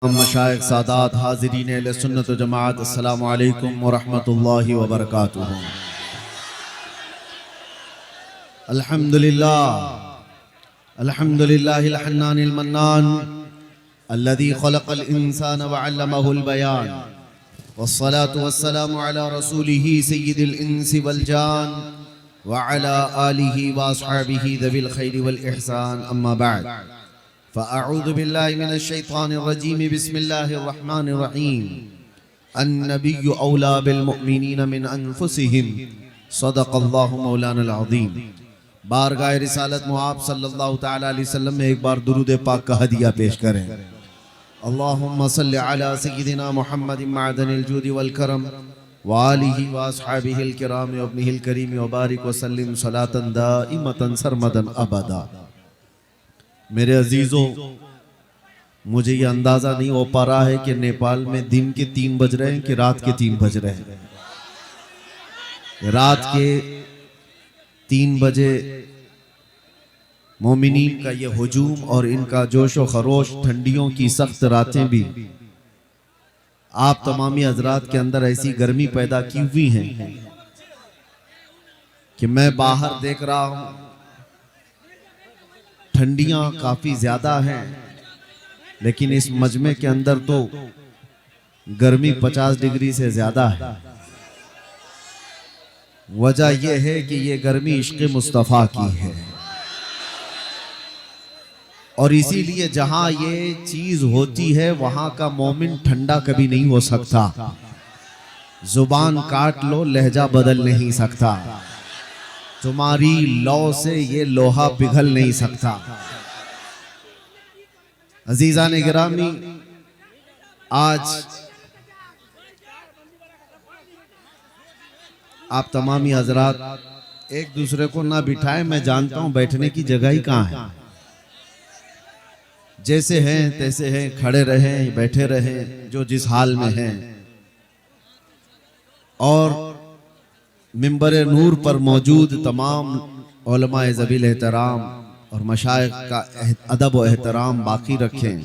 मशाइख सादात हाज़रीन अहले सुन्नत व जमात अस्सलामु अलैकुम व रहमतुल्लाहि व बरकातुहू। अल्हम्दुलिल्लाहिल हन्नानिल मन्नान अल्लज़ी खलक़ल इंसान व अल्लमहुल बयान वस्सलातु वस्सलामु अला रसूलिही सय्यिदिल इंसि वल जान व अला आलिहि व अस्हाबिहि ज़विल खैरि वल इहसान अम्मा बअद फ़अऊज़ु बिल्लाहि मिनश शैतानिर रजीम बिस्मिल्लाहिर रहमानिर रहीम अन्नबिय्यु औला बिल मुअमिनीन मिन अनफुसिहिम सदक़ल्लाहु मौलानाल अज़ीम। बारगाह रिसालत मुआब सल्लल्लाहु तआला अलैहि वसल्लम में एक बार दुरूद पाक का हदिया पेश करें। अल्लाहुम्मा सल्लि अला सय्यिदिना मुहम्मदिन मअदनिल जूदि वल करम व आलिहि व अस्हाबिहिल किराम व इब्निहिल करीम व बारिक व सल्लिम सलातन दाइमतन सरमदन अबदा। मेरे अजीजों, मुझे ये अंदाजा नहीं हो पा रहा है कि नेपाल में दिन के 3 बज रहे हैं कि रात के 3 बज रहे हैं। रात के 3 बजे मोमिनीन का ये हुजूम और इनका जोश व खरोश, ठंडियों की सख्त रातें भी आप तमामी हजरात के अंदर ऐसी गर्मी पैदा की हुई है कि मैं बाहर देख रहा हूं, ठंडियां काफी ज्यादा हैं, लेकिन इस मजमे के अंदर तो गर्मी 50 डिग्री से ज्यादा है। वजह यह है कि ये गर्मी इश्क़ मुस्तफ़ा की है और इसीलिए जहां ये चीज होती है वहां का मोमिन ठंडा कभी नहीं हो सकता। जुबान काट लो, लहजा बदल नहीं सकता। तुम्हारी लौ से ये लोहा पिघल नहीं सकता। अजीजान गिरामी, आज आप तमामी हजरात एक दूसरे को ना बिठाएं, मैं जानता हूं बैठने की जगह ही कहां है। जैसे हैं तैसे हैं, खड़े रहें बैठे रहें, जो जिस हाल में हैं। और मिंबर नूर पर मौजूद तमाम उलमाए ज़बील एहतराम और मशाइख का अदब व एहतराम बाकी रखें।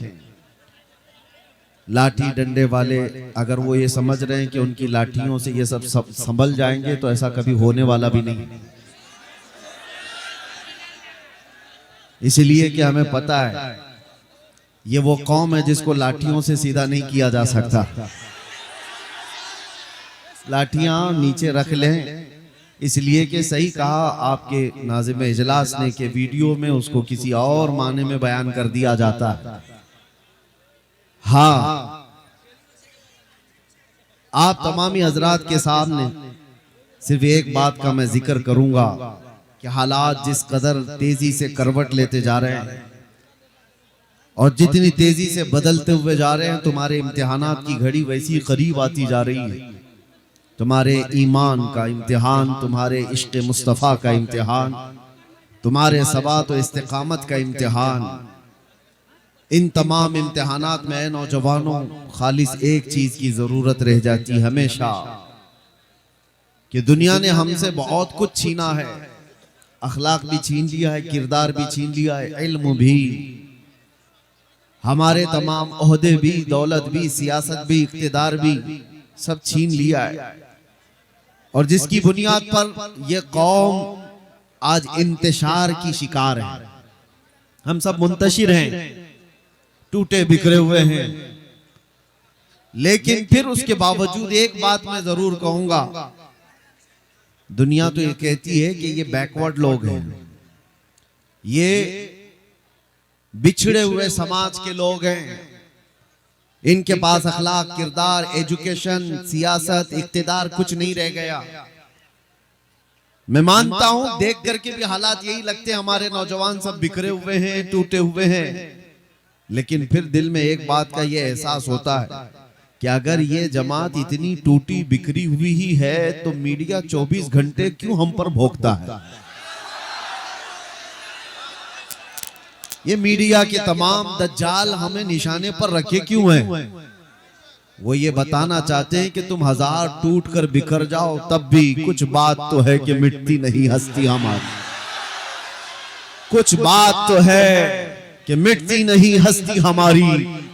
लाठी डंडे वाले अगर वो ये समझ रहे हैं कि उनकी लाठियों से ये सब संभल जाएंगे तो ऐसा कभी होने वाला भी नहीं। इसलिए कि हमें पता है ये वो कौम है जिसको लाठियों से सीधा नहीं किया जा सकता। लाठियां नीचे रख लें, इसलिए कि सही कहा आपके नाज़िम इजलास ने कि वीडियो में उसको किसी और माने में बयान कर दिया जाता है। हाँ, आप तमामी हजरात के सामने सिर्फ एक बात का मैं जिक्र करूंगा कि हालात जिस कदर तेजी से करवट लेते जा रहे हैं और जितनी तेजी से बदलते हुए जा रहे हैं, तुम्हारे इम्तिहानात की घड़ी वैसी करीब आती जा रही है। तुम्हारे ईमान का इम्तिहान, तुम्हारे इश्क़ मुस्तफ़ा का इम्तिहान, तुम्हारे सबात व इस्तिक़ामत का इम्तिहान, इन तमाम इम्तिहानात में नौजवानों खालिस एक चीज की जरूरत रह जाती हमेशा कि दुनिया ने हमसे बहुत कुछ छीना है। अखलाक भी छीन लिया है, किरदार भी छीन लिया है, इल्म भी, हमारे तमाम ओहदे भी, दौलत भी, सियासत भी, इख्तिदार भी, सब छीन लिया है। और जिसकी बुनियाद पर यह कौम आज इंतशार की शिकार है। हम सब मुंतशिर हैं, टूटे बिखरे हुए हैं, लेकिन फिर उसके बावजूद एक बात मैं जरूर कहूंगा, दुनिया तो ये कहती है कि ये बैकवर्ड लोग हैं, ये बिछड़े हुए समाज के लोग हैं, इनके पास अखलाक, किरदार, एजुकेशन, सियासत, इख्तिदार कुछ नहीं रह गया। मैं मानता हूं, देख करके भी हालात यही लगते हैं, हमारे नौजवान सब बिखरे हुए हैं, टूटे हुए हैं, लेकिन फिर दिल में एक बात का ये एहसास होता है कि अगर ये जमात इतनी टूटी बिखरी हुई ही है तो मीडिया 24 घंटे क्यों हम पर भोंकता है। ये मीडिया के तमाम दज्जाल हमें निशाने पर रखे क्यों हैं? वो ये बताना चाहते हैं कि तुम 1000 टूट कर बिखर जाओ तब भी कुछ बात तो है कि मिटती नहीं हस्ती हमारी। कुछ बात तो है कि मिटती नहीं हस्ती हमारी,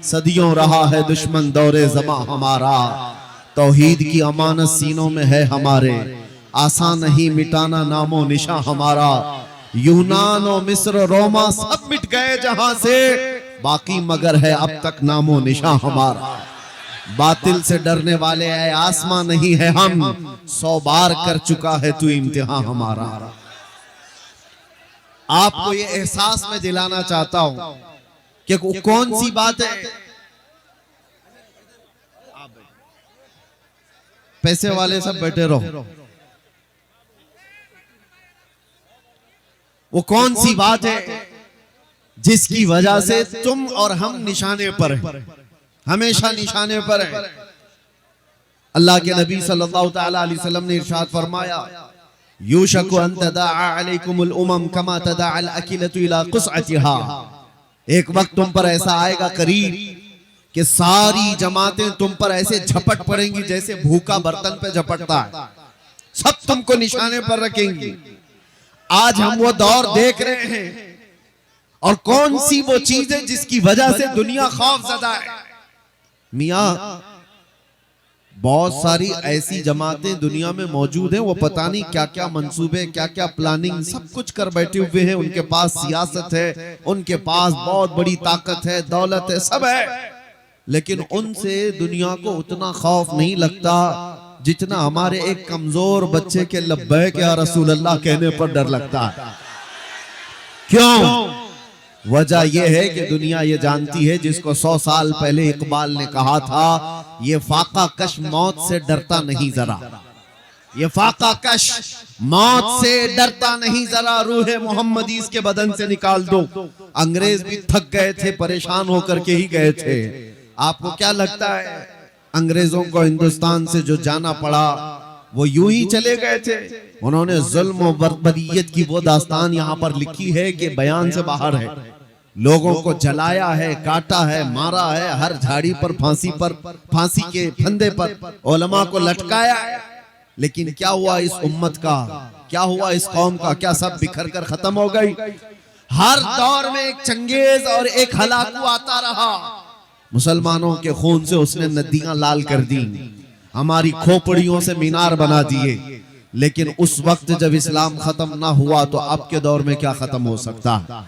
सदियों रहा है दुश्मन दौरे ज़मा हमारा। तौहीद की अमानत सीनों में है हमारे, आसान नहीं मिटाना नामो निशा हमारा। यूनान और मिस्र रोमा सब मिट गए जहां से, बाकी मगर है अब तक नामो निशा हमारा। बातिल से डरने वाले है आसमां नहीं है हम, 100 बार कर चुका है तू इम्तिहान हमारा। आपको ये एहसास में दिलाना चाहता हूं कि कौन सी बात है, पैसे वाले सब बैठे रहो, वो कौन सी बात है जिसकी वजह से तुम और हम निशाने पर हैं, हमेशा निशाने पर हैं। अल्लाह के नबी सल्लल्लाहु तआला अलैहि वसल्लम ने इरशाद फरमाया, यूशकु अन तदाअ अलैकुमुल उमम कमा तदाअल अकिलतु इला कुसअतिहा। एक वक्त तुम पर ऐसा आएगा करीब कि सारी जमातें तुम पर ऐसे झपट पड़ेंगी जैसे भूखा बर्तन पे झपटता है, सब तुमको निशाने पर रखेंगी। आज हम वो दौर देख रहे हैं, और कौन सी वो चीज है जिसकी वजह से दुनिया खौफज़दा है। मियां, बहुत सारी ऐसी जमातें दुनिया में मौजूद हैं, वो पता नहीं क्या क्या मंसूबे, क्या क्या प्लानिंग सब कुछ कर बैठे हुए हैं। उनके पास सियासत है, उनके पास बहुत बड़ी ताकत है, दौलत है, सब है, लेकिन उनसे दुनिया को उतना खौफ नहीं लगता जितना हमारे एक कमजोर बच्चे के लब्बैक या रसूल अल्लाह कहने पर डर लगता है। क्यों? वजह यह है कि दुनिया ये जानती है, जिसको 100 साल पहले इकबाल ने कहा था, ये फाका कश मौत से डरता नहीं जरा, ये फाका कश मौत से डरता नहीं जरा, रूह मोहम्मदी इसके बदन से निकाल दो। अंग्रेज भी थक गए थे, परेशान होकर के ही गए थे। आपको क्या लगता है अंग्रेजों को हिंदुस्तान से जो जाना पड़ा वो यूं ही चले गए थे? उन्होंने जुल्म और बर्बरियत की वो दास्तान यहाँ पर लिखी है कि बयान से बाहर है। लोगों को जलाया है, काटा है, मारा है, हर झाड़ी पर फांसी के फंदे पर उलमा को लटकाया है। लेकिन क्या हुआ इस उम्मत का, क्या हुआ इस कौम का? क्या सब बिखर कर खत्म हो गई? हर दौर में एक चंगेज और एक हलाकू आता रहा। मुसलमानों के खून से उसने नदियां लाल कर दी, हमारी खोपड़ियों से मीनार बना दिए। लेकिन उस वक्त जब इस्लाम खत्म ना हुआ तो अब के दौर में क्या खत्म हो सकता है?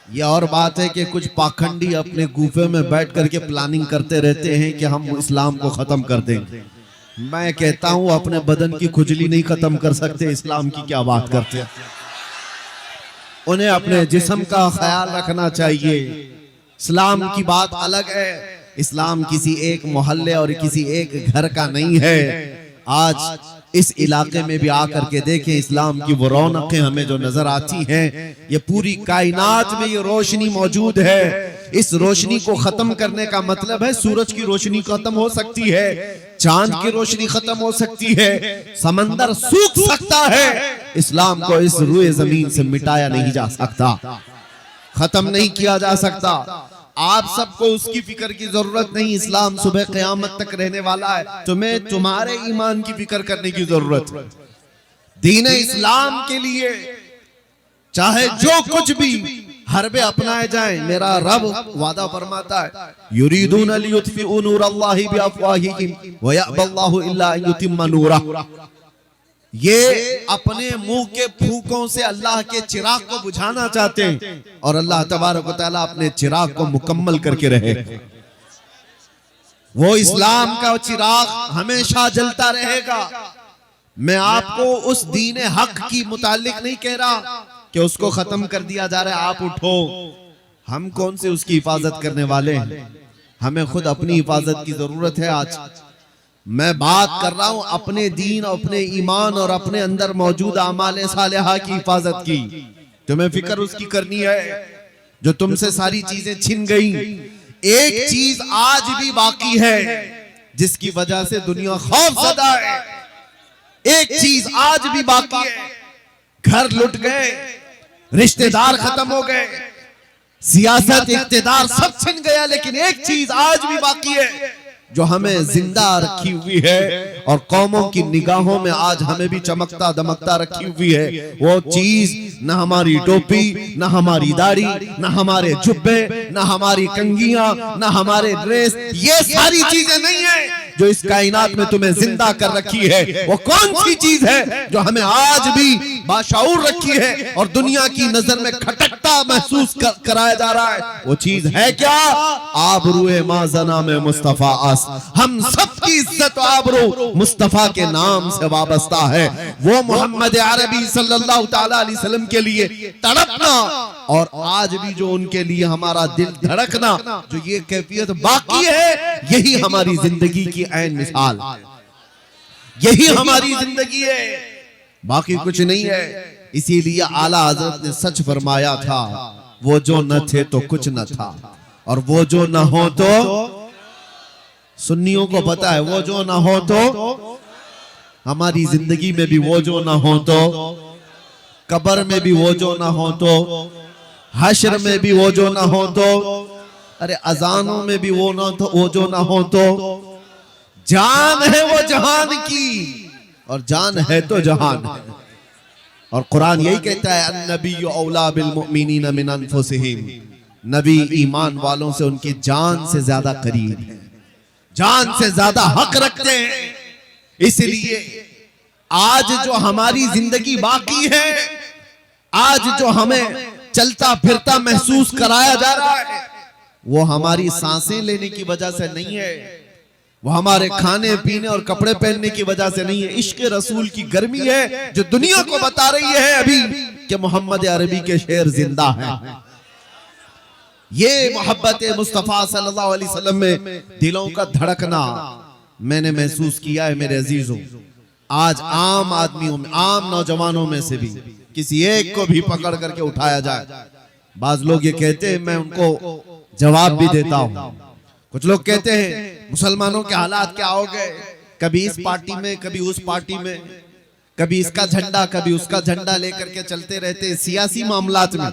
यह और बात है कि कुछ पाखंडी अपने गुफे में बैठ करके प्लानिंग करते रहते हैं कि हम इस्लाम को खत्म कर देंगे। मैं कहता हूं अपने बदन की खुजली नहीं खत्म कर सकते, इस्लाम की क्या बात करते हैं। उन्हें अपने जिस्म का ख्याल रखना चाहिए। इस्लाम की बात अलग है, इस्लाम किसी एक मोहल्ले और किसी एक घर का नहीं है। आज इस इलाके में भी आकर के देखें, इस्लाम की वो रौनकें हमें जो नजर आती हैं, ये पूरी कायनात में ये रोशनी मौजूद है। इस रोशनी को खत्म करने का मतलब है सूरज की रोशनी खत्म हो सकती है, चांद की रोशनी खत्म हो सकती है, समंदर सूख सकता है। इस्लाम को इस रूए जमीन से मिटाया नहीं जा सकता, खत्म नहीं किया जा सकता। आप सबको उसकी फिक्र की जरूरत नहीं, इस्लाम सुबह क़यामत तक रहने वाला है। तुम्हें तुम्हारे ईमान की फिक्र करने की जरूरत है। दीन इस्लाम के लिए चाहे जो कुछ भी हरबे अपनाए जाएं, मेरा रब वादा फरमाता है, युरीदून लियुत्फिउ नूरल्लाहि बिअफ़वाहिहिम व यअबल्लाहु इल्ला अन युतिम्मा नूरह। ये अपने मुंह के फूकों से अल्लाह के चिराग को बुझाना चाहते हैं, और अल्लाह तबारक व तआला अपने चिराग को मुकम्मल करके रहे। वो इस्लाम का चिराग हमेशा जलता रहेगा। मैं आपको उस दीन हक की मुतालिक नहीं कह रहा कि उसको खत्म कर दिया जा रहा है, आप उठो। हम कौन से उसकी हिफाजत करने वाले हैं? हमें खुद अपनी हिफाजत की जरूरत है। आज मैं बात कर रहा हूं अपने दीन, अपने ईमान और अपने अंदर मौजूद आमाल सालिहा की हिफाजत की। तुम्हें फिक्र उसकी करनी है जो तुमसे सारी चीजें छिन गई। एक चीज आज भी बाकी है जिसकी वजह से दुनिया खौफज़दा है। एक चीज आज भी बाकी है, घर लुट गए, रिश्तेदार खत्म हो गए, सियासत इख्तिदार सब छिन गया, लेकिन एक चीज आज भी बाकी है, जो हमें जिंदा रखी हुई है और कौमों की निगाहों में आज हमें भी चमकता दमकता रखी हुई है, वो चीज न हमारी टोपी, न हमारी दाढ़ी, न हमारे जुब्बे, न हमारी कंघियां, न हमारे ड्रेस, ये सारी चीजें नहीं है जो इस कायनात में तुम्हें जिंदा कर रखी है। वो कौन सी चीज है जो हमें आज भी बाशऊर रखी है और दुनिया की नजर में खटकता महसूस कराया जा रहा है? वो चीज है क्या? आबरूए माजना में मुस्तफा अस। हम सबकी इज्जत आबरू मुस्तफा के नाम से वाबस्ता है। वो मोहम्मद अरबी सल्लल्लाहु तआला अलैहि वसल्लम के लिए तड़पना और आज भी जो उनके लिए हमारा दिल धड़कना, जो ये कैफियत बाकी है, यही हमारी जिंदगी की ऐन मिसाल, यही हमारी जिंदगी है, बाकी कुछ नहीं है। इसीलिए आला हजरत ने सच फरमाया था, वो जो न थे तो कुछ न था और वो जो न हो तो, सुन्नियों को पता है, वो जो न हो तो हमारी जिंदगी में भी वो जो न हो तो, कब्र में भी वो जो न हो तो, हश्र में भी वो जो न हो तो, अरे अजानों में भी वो जो न हो तो, जान है वो जहान की और जान है तो जहान है। और कुरान यही कहता है, अन्नबिय्यु औला बिल मुमिनीना मिन अनफुसिहिम, नबी ईमान वालों से उनकी जान से ज्यादा करीब है, जान से ज्यादा हक रखते हैं। इसलिए आज जो हमारी जिंदगी बाकी है, आज जो हमें चलता फिरता महसूस कराया जा रहा है, वो हमारी सांसें लेने की वजह से नहीं है, वो हमारे खाने पीने और कपड़े पहनने की वजह से नहीं है। इश्क रसूल की गर्मी है जो दुनिया को बता रही है अभी कि मोहम्मद अरबी के शेर जिंदा हैं। ये मोहब्बत मुस्तफा सल्लल्लाहु अलैहि वसल्लम में दिलों का धड़कना मैंने महसूस किया है मेरे अजीजों। आज आम आदमियों में, आम नौजवानों में से भी किसी एक को भी पकड़ करके उठाया जाए, बाज लोग ये कहते हैं, मैं उनको जवाब भी देता हूं। कुछ लोग कहते हैं मुसलमानों के हालात क्या हो गए, कभी इस पार्टी में, कभी उस पार्टी में, कभी इसका झंडा, कभी उसका झंडा लेकर के चलते रहते हैं सियासी मामलात में,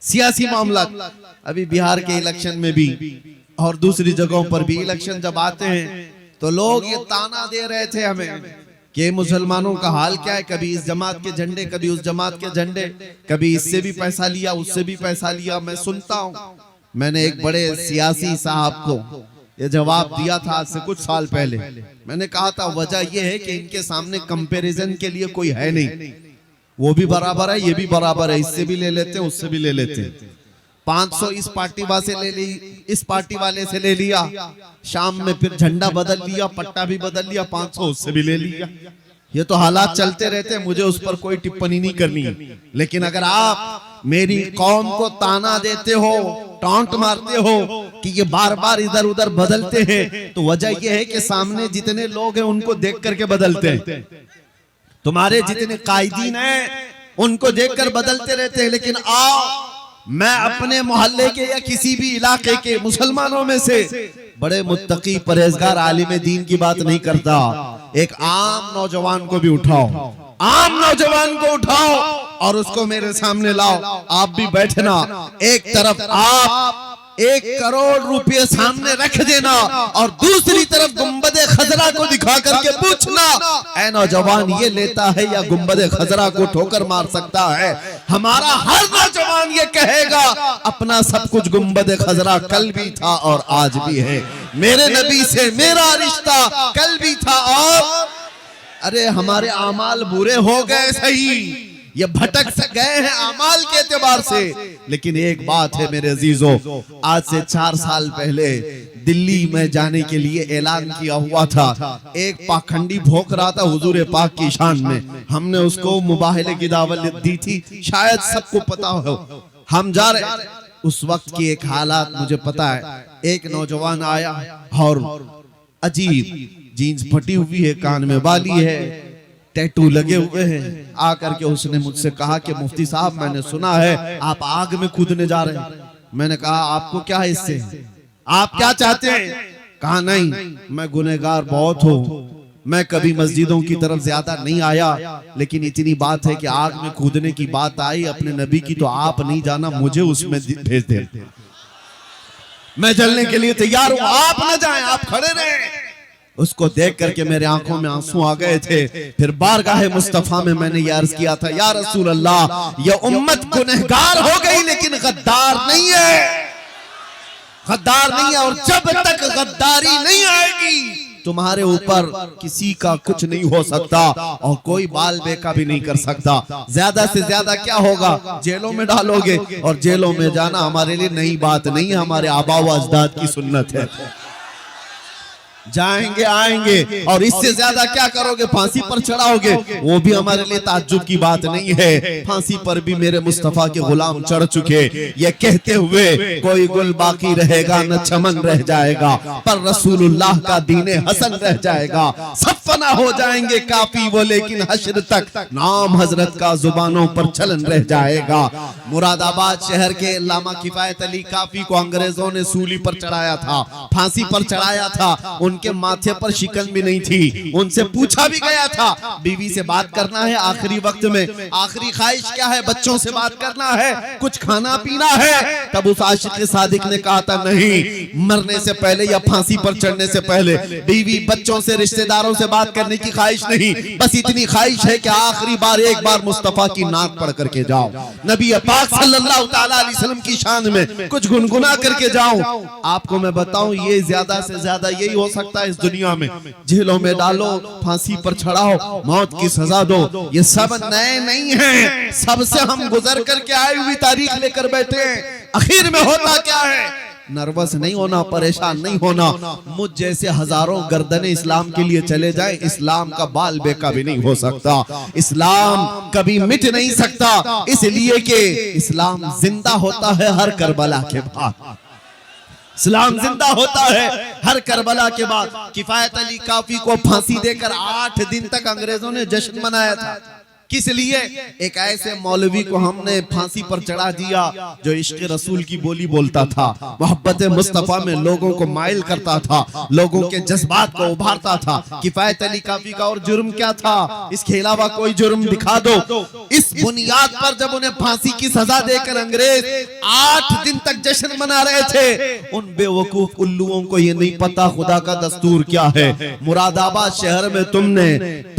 सियासी मामलात। अभी बिहार के इलेक्शन में भी और दूसरी जगहों पर भी इलेक्शन जब आते हैं तो लोग ये ताना दे रहे थे हमें कि मुसलमानों का हाल क्या है, कभी इस जमात के झंडे, कभी उस जमात के झंडे, कभी इससे भी पैसा लिया, उससे भी पैसा लिया। मैं सुनता हूं, मैंने एक बड़े सियासी साहब को ये जवाब दिया था आज से कुछ साल पहले। मैंने कहा था वजह यह है कि इनके सामने कंपैरिजन के लिए कोई है नहीं, वो भी बराबर है, ये भी बराबर है, इससे भी ले लेते हैं, उससे भी ले लेते हैं। 500 इस पार्टी वाले से ले ली, इस पार्टी वाले से ले लिया, शाम में फिर झंडा बदल लिया, पट्टा भी बदल लिया, 500 उससे भी ले लिया। ये तो हालात चलते रहते हैं, मुझे उस पर कोई टिप्पणी नहीं करनी है। लेकिन अगर आप मेरी कौम को ताना देते हो, टॉन्ट मारते हो कि ये बार बार इधर उधर बदलते हैं, तो वजह यह है कि सामने जितने लोग हैं उनको देख करके बदलते हैं, तुम्हारे जितने कायदीन हैं उनको देखकर बदलते रहते हैं। लेकिन आओ, मैं अपने मोहल्ले के या किसी भी इलाके के मुसलमानों में से बड़े मुत्तकी परहेजगार आलिम दीन की बात नहीं करता। एक आम नौजवान को भी उठाओ, आम नौजवान को उठाओ और उसको मेरे सामने लाओ, आप भी बैठना, एक तरफ आप 1 करोड़ रुपए सामने रख देना और दूसरी तरफ गुंबदे खजरा को दिखा करके पूछना, ऐ नौजवान ये लेता है या गुंबदे खजरा को ठोकर मार सकता है? हमारा हर नौजवान ये कहेगा अपना सब कुछ गुंबदे खजरा कल भी था और आज भी है, मेरे नबी से मेरा रिश्ता कल भी था और अरे हमारे आमाल बुरे हो गए सही, ये भटक से गए हैं आमाल के एतबार से। लेकिन एक बात है मेरे अजीजों, आज से 4 साल पहले दिल्ली में जाने के लिए ऐलान किया हुआ था। एक पाखंडी भोंक रहा था हुजूर पाक की शान में, हमने उसको मुबाहले की दावत दी थी, शायद सबको पता हो। हम जा रहे, उस वक्त की एक हालात मुझे पता है। एक नौजवान आया और अजीब जीन्स फटी हुई है, कान में बाली है, टैटू लगे हुए हैं। आकर के उसने मुझसे कहा कि मुफ्ती साहब मैंने सुना है आप आग में कूदने जा रहे हैं। मैंने कहा आपको क्या है इससे, आप क्या चाहते हैं? कहा नहीं, मैं गुनहगार बहुत हूँ, मैं कभी मस्जिदों की तरफ ज्यादा नहीं आया, लेकिन इतनी बात है कि आग में कूदने की बात आई अपने नबी की तो आप नहीं जाना, मुझे उसमें भेज दे। मैं जलने के लिए तैयार हूं, आप न जाएं, आप खड़े रहें। उसको देख करके मेरे आंखों में आंसू आ गए थे। फिर बारगाह मुस्तफा में मैंने ये अर्ज किया था, या रसूल अल्लाह, ये उम्मत गुनहगार हो गई लेकिन गद्दार नहीं है, गद्दार नहीं है। और जब तक गद्दारी नहीं आएगी तुम्हारे ऊपर किसी का कुछ नहीं हो सकता और कोई बाल बेका भी नहीं कर सकता। ज्यादा से ज्यादा क्या होगा, जेलों में डालोगे, और जेलों में जाना हमारे लिए नई बात नहीं है, हमारे आबा व अजदाद की सुन्नत है। जाएंगे आएंगे, और इससे ज्यादा क्या करोगे, फांसी पर चढ़ाओगे, वो भी हमारे लिए ताज्जुब की बात नहीं है। फांसी पर भी मेरे मुस्तफा के गुलाम चढ़ चुके, ये कहते हुए कोई गुल बाकी रहेगा न चमन रह जाएगा, पर रसूलुल्लाह का दीने हसन रह जाएगा। सब फना हो जाएंगे काफी वो, लेकिन हश्र तक नाम हजरत का जुबानों पर चलन रह जाएगा। मुरादाबाद शहर के अल्लामा किफायत अली काफी को अंग्रेजों ने सूली पर चढ़ाया था, फांसी पर चढ़ाया था। उनके माथे पर शिकन भी नहीं थी। उनसे पूछा भी गया था, बीवी से बात करना है आखिरी वक्त में, आखिरी ख्वाहिश क्या है, बच्चों से बात करना है, कुछ खाना पीना है। तब उस आशिक सादिक ने कहा था, नहीं, मरने से पहले या फांसी पर चढ़ने से पहले बीवी बच्चों से रिश्तेदारों से बात करने की ख्वाहिश नहीं, बस इतनी ख्वाहिश है कि आखिरी बार एक बार मुस्तफा की नात पढ़ करके जाओ, नबी पाक सल्लल्लाहु तआला अलैहि वसल्लम की शान में कुछ गुनगुना करके जाओ। आपको मैं बताऊं, ये ज्यादा से ज्यादा यही हो सकता है इस दुनिया में। जेलों में डालो, फांसी पर चढ़ाओ, मौत की सजा दो, ये सब नए नहीं हैं, सबसे हम गुजर करके आए हुई तारीख लेकर बैठे हैं। आखिर में होता क्या है, नर्वस नहीं होना, परेशान नहीं होना। मुझ जैसे हजारों गर्दने इस्लाम के लिए चले जाएं, इस्लाम का बाल बेका भी नहीं हो सकता, इस्लाम कभी मिट नहीं सकता, इसलिए कि इस्लाम जिंदा होता है हर करबला के बाद, इस्लाम जिंदा होता है हर करबला के बाद। किफायत अली काफी को फांसी देकर 8 दिन तक अंग्रेजों ने जश्न मनाया था। किस लिए, एक ऐसे मौलवी को हमने फांसी पर चढ़ा दिया जो इश्क रसूल की बोली बोलता था, मोहब्बत मुस्तफा में लोगों को माइल करता था, लोगों के जज्बात को उभारता था। किफायत अली काफी का और जुर्म क्या था, इसके अलावा कोई जुर्म दिखा दो। इस बुनियाद पर जब उन्हें फांसी की सजा देकर अंग्रेज 8 दिन तक जश्न मना रहे थे, उन बेवकूफ उल्लुओं को ये नहीं पता खुदा का दस्तूर क्या है। मुरादाबाद शहर में तुमने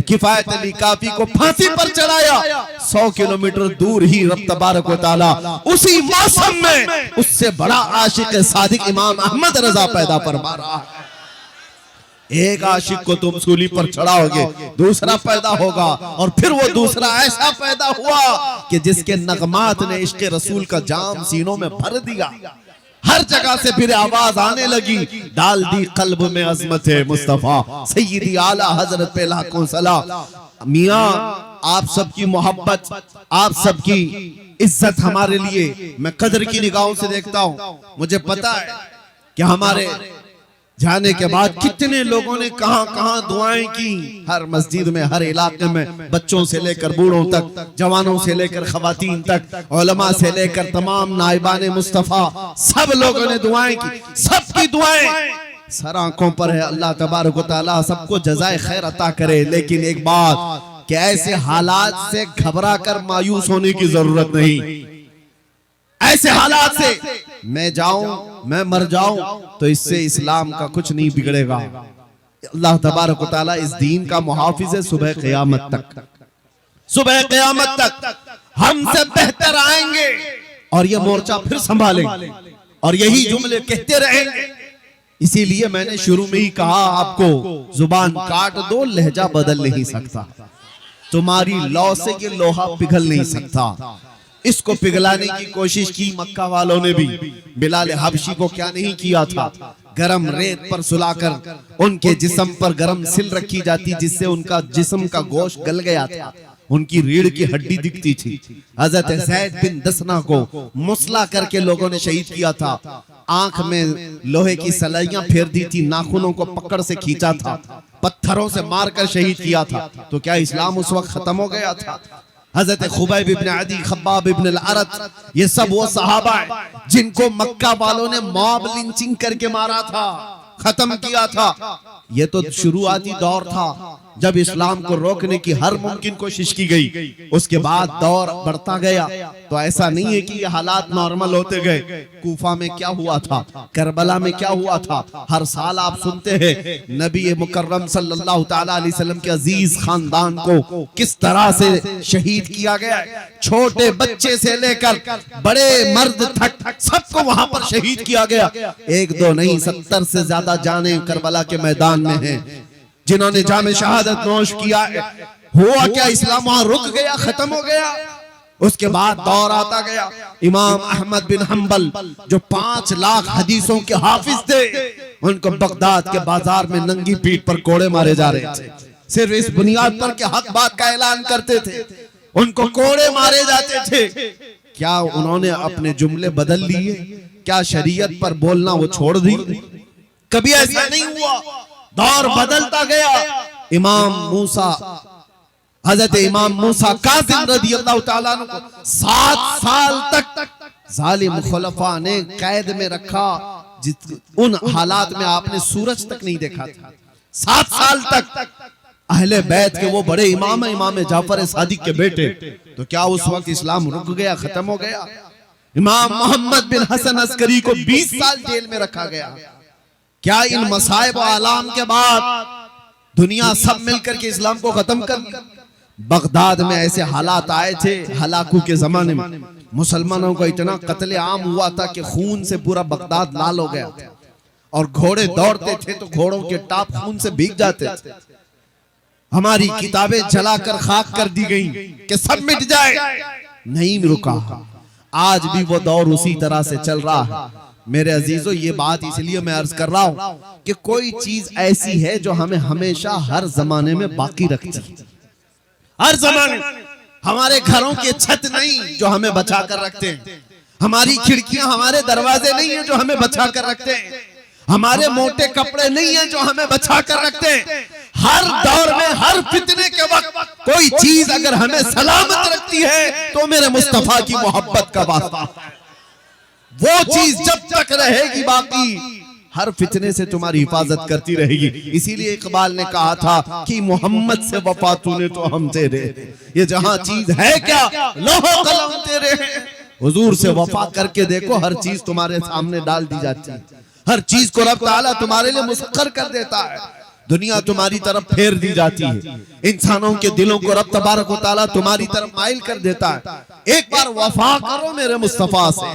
किफायत अली काफी को फांसी पर चढ़ाया, 100 किलोमीटर दूर ही रब तबारक व तआला उसी मौसम में उससे बड़ा आशिक सादिक इमाम अहमद रजा पैदा फरमा रहा है। एक आशिक को तुम सूली पर चढ़ाओगे, दूसरा पैदा होगा, और फिर वो दूसरा ऐसा पैदा हुआ कि जिसके नगमात ने इश्क रसूल का जाम सीनों में भर दिया। हर जगह से फिर आवाज आने लगी, डाल दी कल्ब में अजमत है मुस्तफा, सैयदी आला हजरत पे लाखों सलाम। मियां, आप सबकी मोहब्बत, आप सबकी इज्जत हमारे लिए मैं कदर की निगाहों से देखता हूं। मुझे पता है कि हमारे जाने के बाद कितने लोगों ने कहां दुआएं की, हर मस्जिद में, हर इलाके में, बच्चों से लेकर बूढ़ों तक, जवानों से लेकर खवातीन तक, उलमा से लेकर तमाम नाइबाने मुस्तफा, सब लोगों ने दुआएं की। सबकी दुआएं सर आंखों पर है। अल्लाह तबारक व तआला सबको जज़ाए खैर अता करे। लेकिन एक बात कि ऐसे हालात से घबरा कर मायूस होने की जरूरत नहीं। ऐसे हालात से मैं जाऊं, मैं मर जाऊं, तो इससे इस्लाम का कुछ नहीं बिगड़ेगा। अल्लाह तबारक व तआला इस दीन का मुहाफिज है सुबह क़यामत तक। सुबह क़यामत तक हमसे बेहतर आएंगे और ये मोर्चा फिर संभालेंगे और यही जुमले कहते रहेंगे। इसीलिए मैंने शुरू में ही कहा, आपको जुबान काट दो, लहजा बदल नहीं सकता। तुम्हारी लौ से ये लोहा पिघल नहीं सकता। इसको पिघलाने की कोशिश की मक्का वालों ने भी। बिलाल हबशी को क्या नहीं किया था, गरम रेत पर सुलाकर उनके जिस्म पर गरम सिल रखी जाती, जिससे उनका जिस्म का गोश्त गल गया था, उनकी रीढ़ की हड्डी दिखती थी। हजरत ज़ैद बिन दसना को मुसला करके लोगों ने शहीद किया था। आंख में लोहे की सलाइयां फेर दी थी, नाखूनों को पकड़ से खींचा था, पत्थरों से मारकर शहीद किया था। तो क्या इस्लाम उस वक्त खत्म हो गया था? हजरत खुबैब इब्न अदी, खब्बाब इब्न अल-अरत, ये सब वो सहाबा है जिनको मक्का वालों ने मॉब लिंचिंग करके मारा था, खत्म किया था। ये तो शुरुआती दौर था। जब इस्लाम को रोकने की हर मुमकिन कोशिश की गई, उसके बाद दौर बढ़ता गया। तो ऐसा नहीं है कि ये हालात नॉर्मल होते गए। कूफा में क्या हुआ था, करबला में क्या हुआ था, हर साल आप सुनते हैं नबी मुकर्रम सल्लल्लाहु ताला अलैहि वसल्लम के अजीज खानदान को किस तरह से शहीद किया गया। छोटे बच्चे से लेकर बड़े मर्द तक सबको वहां पर शहीद किया गया। एक दो नहीं, 70 से ज्यादा जाने करबला के मैदान में हैं जिन्होंने जामे शहादत नोश किया। हुआ क्या, इस्लाम वहां रुक गया, खत्म हो गया। उसके बाद दौर आता गया। इमाम अहमद बिन हंबल जो 5 लाख हदीसों के हाफिज थे, उनको बगदाद के बाजार में नंगी पीठ पर कोड़े मारे जा रहे थे। सिर्फ इस बुनियाद पर कि हक बात का ऐलान करते थे, उनको कोड़े मारे जाते थे। क्या उन्होंने अपने जुमले बदल लिए? क्या शरीयत पर बोलना वो छोड़ दी? कभी ऐसा नहीं हुआ। दौर बदलता गया। हजरत इमाम मूसा काज़िम रज़ियल्लाहु ताला अन्हु को 7 साल तक जालिम खुलफा ने कैद में रखा। उन हालात में आपने सूरज तक नहीं देखा था। 7 साल तक अहले बैत के वो बड़े इमाम जाफर सादिक के बेटे, तो क्या उस वक्त इस्लाम रुक गया, खत्म हो गया? इमाम मोहम्मद बिन हसन अस्करी को 20 साल जेल में रखा गया। क्या इन मसाइब आलाम के बाद दुनिया सब मिलकर के इस्लाम को खत्म कर दिया? बगदाद में ऐसे हालात आए थे हलाकू के जमाने में, मुसलमानों को इतना कत्ले आम हुआ था कि खून से पूरा बगदाद लाल हो गया था। और घोड़े दौड़ते थे तो घोड़ों के टाप खून से भीग जाते थे। हमारी किताबें जलाकर खाक कर दी गई कि सब मिट जाए, नहीं रुका। आज भी वो दौर उसी तरह से चल रहा है। मेरे अजीजों, ये बात इसलिए मैं अर्ज कर रहा हूं कि कोई चीज ऐसी है जो हमें हमेशा हर जमाने में बाकी रखती है। हर जमाने हमारे घरों के छत नहीं जो हमें बचा कर रखते हैं, हमारी खिड़कियां हमारे दरवाजे नहीं है जो हमें बचा कर रखते हैं, हमारे मोटे कपड़े नहीं है जो हमें बचा कर रखते हैं। हर दौर में हर फितने के वक्त कोई चीज अगर हमें सलामत रखती है तो मेरे मुस्तफा की मोहब्बत का वास्ता है। वो चीज जब तक रहेगी बाकी, हर फितने से तुम्हारी हिफाजत करती रहेगी। इसीलिए इकबाल ने कहा था कि मोहम्मद से वफा तूने तो हम तेरे, ये जहां चीज है क्या लोहो कलम तेरे। हुजूर से वफा करके देखो, हर चीज तुम्हारे सामने डाल दी जाती है। हर चीज को रब ताला तुम्हारे लिए मुसख्खर कर देता है। दुनिया तुम्हारी तरफ फेर दी जाती है। इंसानों के दिलों को रब तबारक व तआला तुम्हारी तरफ माइल कर देता है। एक बार वफा करो मेरे मुस्तफा से।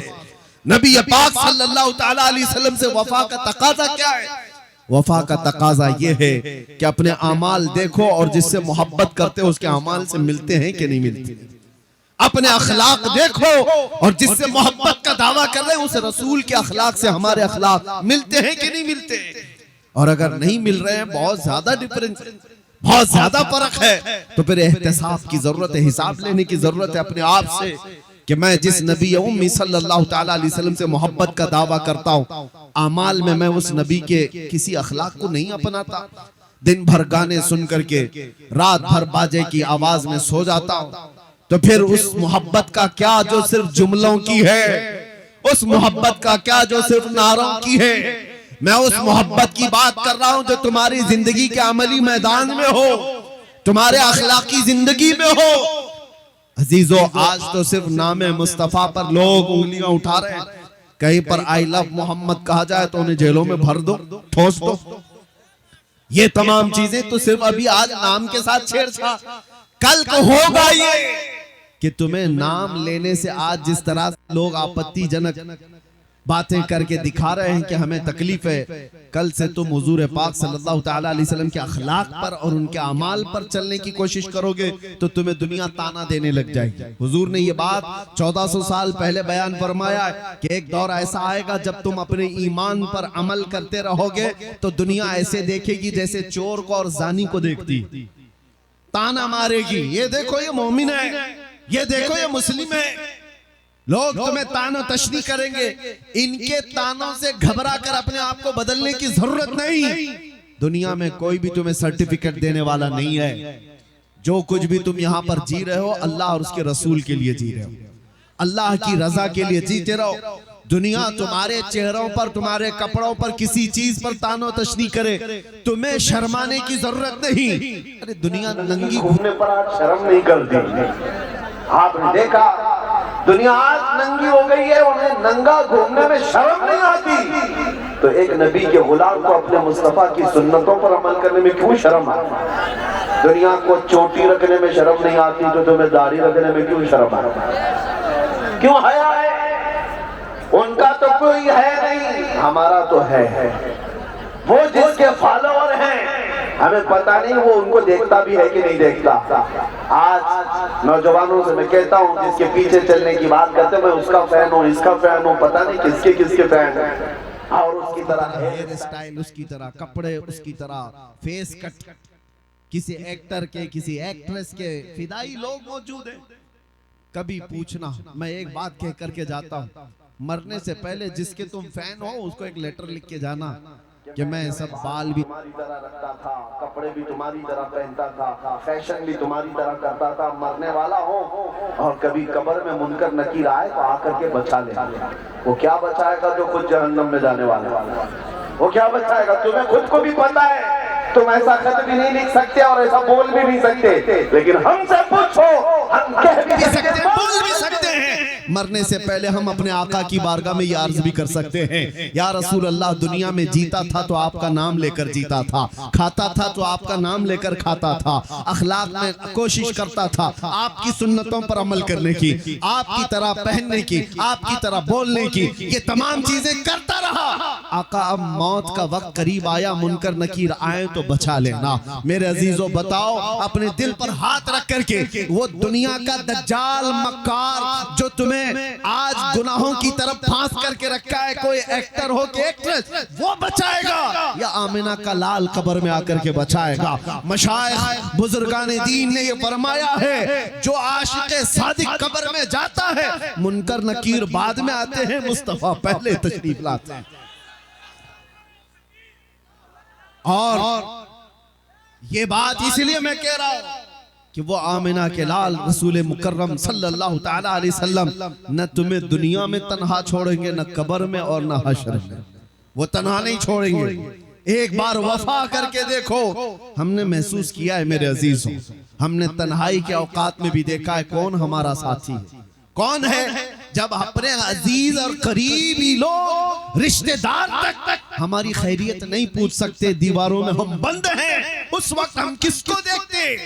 नबी पाक सल्लल्लाहु ताला अलैहि वसल्लम से वफा का तकाजा क्या है? वफा का तकाजा ये है कि अपने अमाल देखो और जिससे मोहब्बत करते हो उसके अमाल से मिलते हैं कि नहीं मिलते। अपने अखलाक देखो और जिससे मोहब्बत का दावा कर रहे हैं उस रसूल के अखलाक से हमारे अखलाक मिलते हैं कि नहीं मिलते। और अगर नहीं मिल रहे हैं, बहुत ज्यादा डिफरेंस, बहुत ज्यादा फर्क है, तो फिर एहतिसाब की जरूरत है, हिसाब लेने की जरूरत है अपने आप से कि मैं जिस नबी उम्मी सल्लल्लाहु ताला अलैहि वसल्लम से मोहब्बत का दावा करता हूँ, अमाल में मैं उस नबी के किसी अखलाक को नहीं अपनाता। दिन भर गाने सुन करके रात भर बाजे की आवाज में सो जाता हूँ, तो फिर उस मोहब्बत का क्या जो सिर्फ जुमलों की है, उस मोहब्बत का क्या जो सिर्फ नारों की है। मैं उस मोहब्बत की बात कर रहा हूँ जो तुम्हारी जिंदगी के अमली मैदान में हो, तुम्हारे अखलाकी जिंदगी में हो। अजीजों, आज तो सिर्फ नामे मुस्तफा पर लोग उंगलियां उठा रहे हैं। कहीं पर आई लव मोहम्मद कहा जाए तो उन्हें जेलों में भर दो, ठोस दो। ये तमाम चीजें तो सिर्फ अभी आज नाम के साथ छेड़छाड़, कल को होगा ये कि तुम्हें नाम लेने से आज जिस तरह लोग आपत्तिजनक बातें करके दिखा रहे हैं कि हमें तकलीफ है, कल से तुम हुजूर पाक सल्लल्लाहु ताला अलैहि वसल्लम के अखलाक पर और उनके अमाल पर चलने की कोशिश करोगे तो तुम्हें दुनिया ताना देने लग जाएगी। हुजूर ने ये बात 1400 साल पहले बयान फरमाया है कि एक दौर ऐसा आएगा जब तुम अपने ईमान पर अमल करते रहोगे तो दुनिया ऐसे देखेगी जैसे चोर को और जानी को देखती, ताना मारेगी, ये देखो ये मोमिन है, ये देखो ये मुस्लिम है। लोग तुम्हें तानो तशनी करेंगे। इनके तानों से घबरा कर अपने आप को बदलने की जरूरत नहीं। दुनिया में कोई भी तुम्हें सर्टिफिकेट देने वाला नहीं है। जो कुछ भी तुम यहाँ पर जी रहे हो, अल्लाह और उसके रसूल के लिए जी रहे हो, अल्लाह की रजा के लिए जीते रहो। दुनिया तुम्हारे चेहरों पर, तुम्हारे कपड़ों पर, किसी चीज पर तानो तशनी करे, तुम्हें शर्माने की जरूरत नहीं। अरे दुनिया नंगी घूमने पर आज शर्म नहीं करती। आपने देखा दुनिया आज नंगी हो गई है, उन्हें नंगा घूमने में शर्म नहीं आती। तो एक नबी के गुलाम को अपने मुस्तफा की सुन्नतों पर अमल करने में क्यों शर्म आती? दुनिया को चोटी रखने में शर्म नहीं आती तो तुम्हें दाढ़ी रखने में क्यों शर्म आती? क्यों हया है? उनका तो कोई है नहीं, हमारा तो है। वो जिसके फॉलोअर हैं, हमें पता नहीं वो उनको देखता भी है कि नहीं देखता। आज नौजवानों से मैं कहता हूँ, जिसके पीछे चलने की बात करते, मैं उसका फैन हूँ, इसका फैन हूँ, पता नहीं किसके किसके फैन है। और उसकी तरह हेयर स्टाइल उसकी तरह, कपड़े उसकी तरह, फेस कट किसी एक्टर के, किसी एक्ट्रेस के फिदाई लोग मौजूद हैं। कभी पूछना, मैं एक बात कह करके जाता हूँ, मरने से पहले जिसके तुम फैन हो उसको एक लेटर लिख के जाना कि मैं सब बाल भी तुम्हारी तरह रखता था, कपड़े भी तुम्हारी तरह पहनता था, फैशन भी तुम्हारी तरह करता था, मरने वाला हो और कभी कब्र में मुनकर नकीर आए तो आकर के बचा ले। वो क्या बचाएगा जो खुद जहन्नम में जाने वाला है? वो क्या बचाएगा? तुम्हें खुद को भी पता है, तुम ऐसा खत भी नहीं लिख सकते और ऐसा बोल भी नहीं सकते, लेकिन हमसे पूछो, हम कह भी सकते, बोल भी सकते हैं। मरने से पहले हम अपने आका की बारगाह में ये अर्ज भी कर सकते हैं, या रसूल अल्लाह, दुनिया में जीता था तो आपका नाम लेकर जीता था, खाता था तो आपका नाम लेकर खाता था, अखलाक में कोशिश करता था आपकी सुन्नतों पर अमल करने की, आपकी तरह पहनने की, आपकी तरह बोलने की, ये तमाम चीजें करता रहा। आका अब मौत का वक्त करीब आया, मुनकर नकीर आए तो बचा लेना। मेरे अजीजों बताओ, अपने दिल पर हाथ रख करके, वो दुनिया का दज्जाल मक्कार जो तुम्हें आज गुनाहों की तरफ फांस करके रखा है, कोई एक्टर हो कि एक्ट्रेस, वो बचाएगा या आमिना का लाल कब्र में आकर के बचाएगा? मशाइख बुजुर्गान दीन ने ये फरमाया है, जो आशिक़े सादिक कब्र में जाता है, मुनकर नकीर बाद में आते हैं, मुस्तफा पहले तशरीफ लाते हैं। और ये बात इसलिए मैं कह रहा हूं कि वो आमिना के लाल रसूल मुकर्रम सल्लल्लाहु ताला अलैहि वसल्लम न तुम्हें दुनिया में तन्हा छोड़ेंगे, न कब्र में और न हश्र में। वो तन्हा नहीं छोड़ेंगे। एक बार वफा करके देखो। हमने महसूस किया है मेरे अजीजों, हमने तन्हाई के औकात में भी देखा है कौन हमारा साथी है, कौन है। जब अपने अजीज और करीबी लोग, रिश्तेदार तक हमारी खैरियत नहीं पूछ सकते, दीवारों में हम बंद हैं, उस वक्त हम किसको देखते?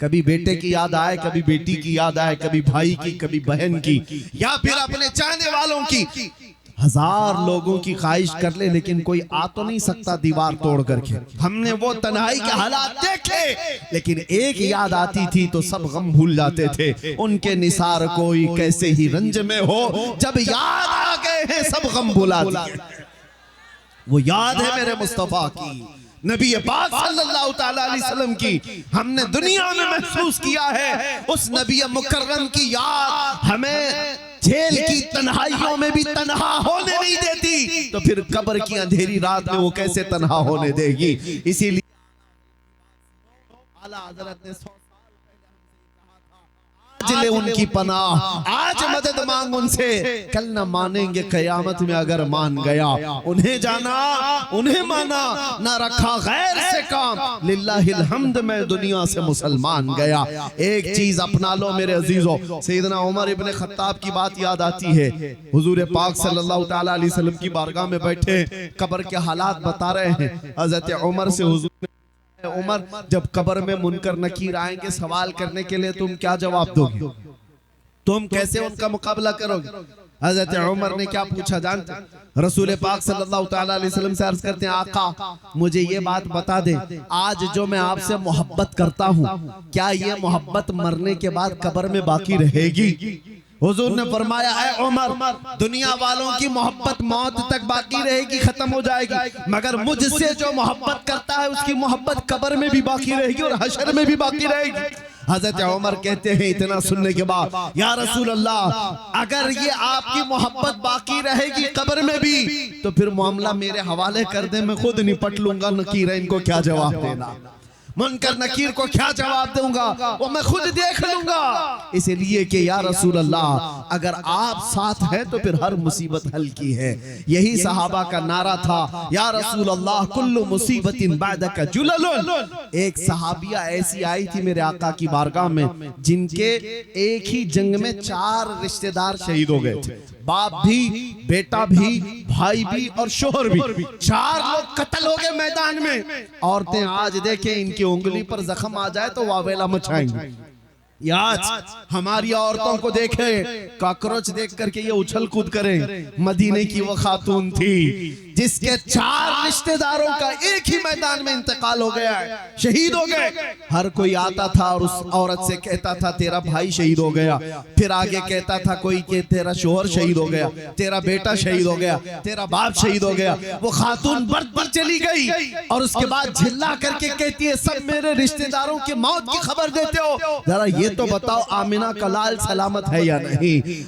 कभी बेटे की याद आए, कभी बेटी की याद आए, कभी भाई की, कभी बहन की, या फिर अपने चाहने वालों की। हजार लोगों की ख्वाहिश कर ले, लेकिन कोई आ तो नहीं सकता दीवार तोड़ करके। हमने वो तन्हाई के हालात देखे, लेकिन एक याद आती थी तो सब गम भूल जाते थे। उनके निसार कोई कैसे ही रंज में हो, जब याद आ गए हैं सब गम भुला दिए। वो याद है मेरे मुस्तफा की, नबी पाक सल्लल्लाहु ताला अलैहि वसल्लम की। हमने दुनिया में महसूस किया है उस नबी मुकर्रम की याद हमें जेल की तन्हाइयों में भी तन्हा होने नहीं देती, तो फिर कब्र की अंधेरी रात में वो कैसे तन्हा होने देगी? इसीलिए आला हज़रत ने आज ले उनकी पनाह, आज मदद मांग उनसे, कल न मानेंगे कयामत में अगर मान गया। उन्हें जाना, उन्हें माना, ना रखा गैर से काम, लिल्लाहिल हम्द में दुनिया से मुसलमान गया। एक चीज अपना लो मेरे अजीजों, सैयदना उमर इब्ने खत्ताब की बात याद आती है। हुजूर पाक सल्लल्लाहु ताला अलैहि वसल्लम की बारगाह में बैठे कब्र के हालात बता रहे हैं। हजरत उमर से हुजूर, उमर जब कब्र में मुनकर नकीर आएंगे सवाल करने के लिए, तुम क्या जवाब दोगे? तुम कैसे उनका मुकाबला करोगे? हजरत उमर ने क्या पूछा जानते? रसूल पाक सल्लल्लाहु ताला अलैहि वसल्लम से अर्ज करते हैं, आका मुझे ये बात बता दे, आज जो मैं आपसे मोहब्बत करता हूँ, क्या ये मोहब्बत मरने के बाद कब्र में बाकी रहेगी? हुजूर ने फरमाया, है उमर, दुनिया वालों की मोहब्बत मौत तक बाकी रहेगी, खत्म हो जाएगी, मगर मुझसे जो मोहब्बत करता है उसकी मोहब्बत कब्र में भी बाकी रहेगी और हश्र में भी बाकी रहेगी। हजरत उमर कहते हैं इतना सुनने के बाद, या रसूल अल्लाह, अगर ये आपकी मोहब्बत बाकी रहेगी कब्र में भी, तो फिर मामला मेरे हवाले कर दे, मैं खुद निपट लूंगा। नकीर इनको क्या जवाब देना? मुनकर नकीर को क्या जवाब दूंगा, वो मैं खुद देख लूंगा। इसलिए कि या रसूल अल्लाह अगर आप साथ हैं तो फिर हर मुसीबत हल की है। यही सहाबा का नारा था, या रसूल अल्लाह कुल्लु मुसीबतिन बादका जुललुन। एक सहाबिया ऐसी आई थी मेरे आका की बारगाह में जिनके एक ही जंग में 4 रिश्तेदार शहीद हो गए थे। बाप भी, बेटा भी, भाई भी और शोहर भी, 4 लोग कत्ल हो गए मैदान में। औरतें आज देखें इनकी उंगली पर जख्म आ जाए तो वावेला मचाएंगी। आज हमारी औरतों को देखे कॉकरोच देख करके ये उछल कूद करें। मदीने की वो खातून थी जिसके 4 रिश्तेदारों का एक ही मैदान में इंतकाल हो गया है, शहीद हो गए। हर कोई आता था और उस औरत से कहता था तेरा भाई शहीद हो गया, फिर आगे कहता था कोई कि तेरा शोहर शहीद हो गया, तेरा बेटा शहीद हो गया, तेरा बाप शहीद हो गया। वो खातून बर्थ पर चली गई और उसके बाद झिल्ला करके कहती है सब मेरे रिश्तेदारों की मौत की खबर देते हो, जरा ये तो बताओ आमिना का लाल सलामत है या नहीं,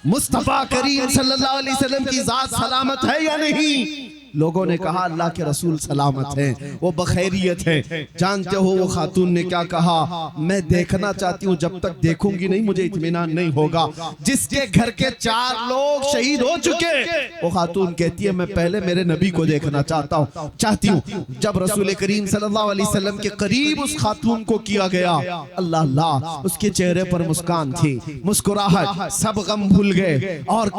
मुस्तफा करीम सल्लल्लाहु अलैहि वसल्लम की जात सलामत है या नहीं। लोगों ने कहा अल्लाह के रसूल सलामत हैं, वो बखैरियत है। जानते हो वो खातून ने क्या कहा, मैं देखना चाहती हूँ, जब तक देखूंगी नहीं मुझे इत्मीनान नहीं होगा। जिसके घर के 4 लोग शहीद हो चुके, वो खातून कहती है मैं पहले मेरे नबी को देखना चाहती हूँ। जब रसूल करीम सल्लल्लाहु अलैहि वसल्लम के करीब उस खातून को किया गया, अल्लाह अल्लाह उसके चेहरे पर मुस्कान थी, मुस्कुराहट, सब गम भूल गए। और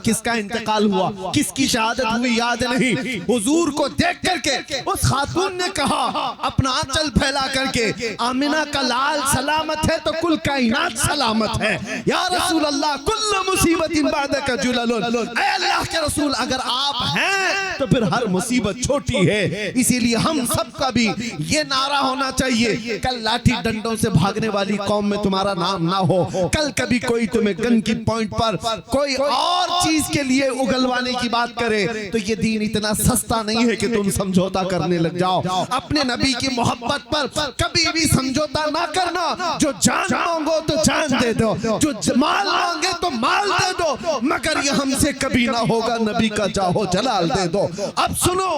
किसका इंतकाल हुआ, किसकी शहादत हुई याद नहीं। हुजूर को देख करके उस खातून ने कहा अपना आंचल फैला करके आमिना का लाल सलामत है तो कुल कायनात सलामत है। या रसूल अल्लाह कुल्लु मुसीबतिन बादका जुललुन, ऐ अल्लाह के रसूल अगर आप हैं तो फिर हर मुसीबत छोटी है। इसीलिए हम सबका भी ये नारा होना चाहिए, कल लाठी डंडों से भागने वाली कौम में तुम्हारा नाम ना हो। कल कभी कोई तुम्हें गन की पॉइंट पर कोई और चीज के लिए उगलवाने की बात करे तो ये दीन इतना सस्ता नहीं है कि तुम समझौता करने लग जाओ। अपने नबी की मोहब्बत पर कभी भी समझौता ना करना। जो जान मांगो तो जान दे दो, जो माल मांगे तो माल दे दो, मगर ये हमसे कभी ना होगा नबी का जाहो जलाल दे दो। अब सुनो,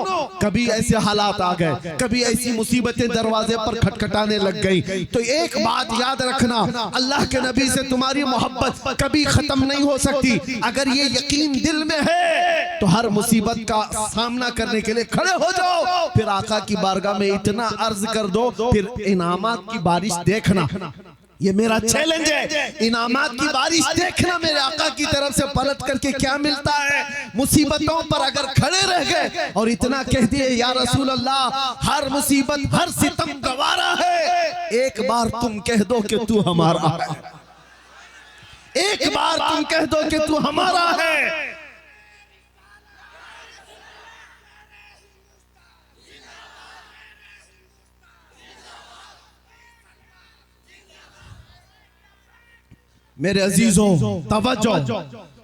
कभी ऐसे हालात आ गए, कभी ऐसी मुसीबतें दरवाजे पर खटखटाने लग गई, तो एक बात याद रखना, अल्लाह के नबी से तुम्हारी मोहब्बत कभी खत्म नहीं हो सकती। अगर ये यकीन दिल में है तो हर मुसीबत का सामना करने के लिए खड़े हो जाओ। फिर आका की बारगाह में इतना अर्ज कर दो, फिर इनामात की बारिश देखना। ये मेरा चैलेंज है, इनामात की बारिश देखना मेरे आका की तरफ से पलट करके क्या मिलता है। मुसीबतों पर अगर खड़े रह गए और इतना कह दिए या रसूल अल्लाह हर मुसीबत हर सितम गवारा है, एक बार तुम कह दो कि तू हमारा है, एक बार तुम कह दो कि तू हमारा है। मेरे अजीजों तवज्जो,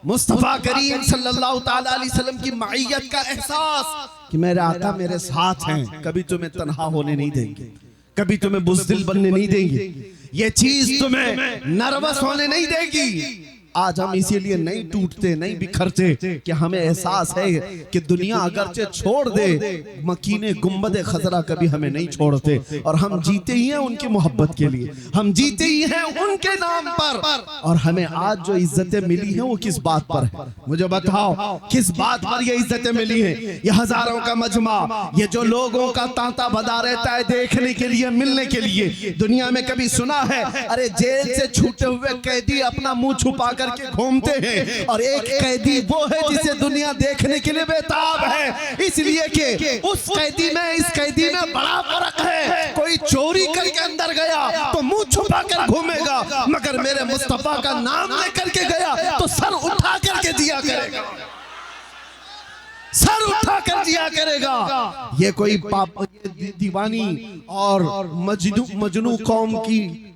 मुस्तफा करीम सल्लल्लाहु ताला अलैहि वसल्लम की माइयत का एहसास कि मेरे आका मेरे साथ हैं, कभी तुम्हें तन्हा होने नहीं देंगे, कभी तुम्हें बुज़दिल बनने नहीं देंगे, ये चीज तुम्हें नर्वस होने नहीं देगी। आज हम इसीलिए नहीं टूटते, नहीं बिखरते कि हमें एहसास है कि दुनिया अगरचे छोड़ दे, मकीने गुंबदे खजरा कभी हमें नहीं छोड़ते। और हम जीते ही हैं उनकी मोहब्बत के लिए, हम जीते ही हैं उनके नाम पर। और हमें आज जो इज्जतें मिली हैं वो किस बात पर है, मुझे बताओ किस बात पर ये इज्जतें मिली हैं। ये हजारों का मजमा, ये जो लोगों का तांता बदा रहता है देखने के लिए, मिलने के लिए। दुनिया में कभी सुना है अरे जेल से छूटे हुए कैदी अपना मुंह छुपा करके घूमते हैं, और एक कैदी वो है जिसे दुनिया देखने के लिए बेताब है, इसलिए कि उस कैदी में इस कैदी में बड़ा फर्क है। कोई चोरी करके अंदर गया तो मुंह छुपा कर घूमेगा, मगर मेरे मुस्तफा का नाम लेकर के गया तो सर उठा करके दिया करेगा, सर उठा कर दिया करेगा। ये कोई पाप दीवानी और मजनू कौम की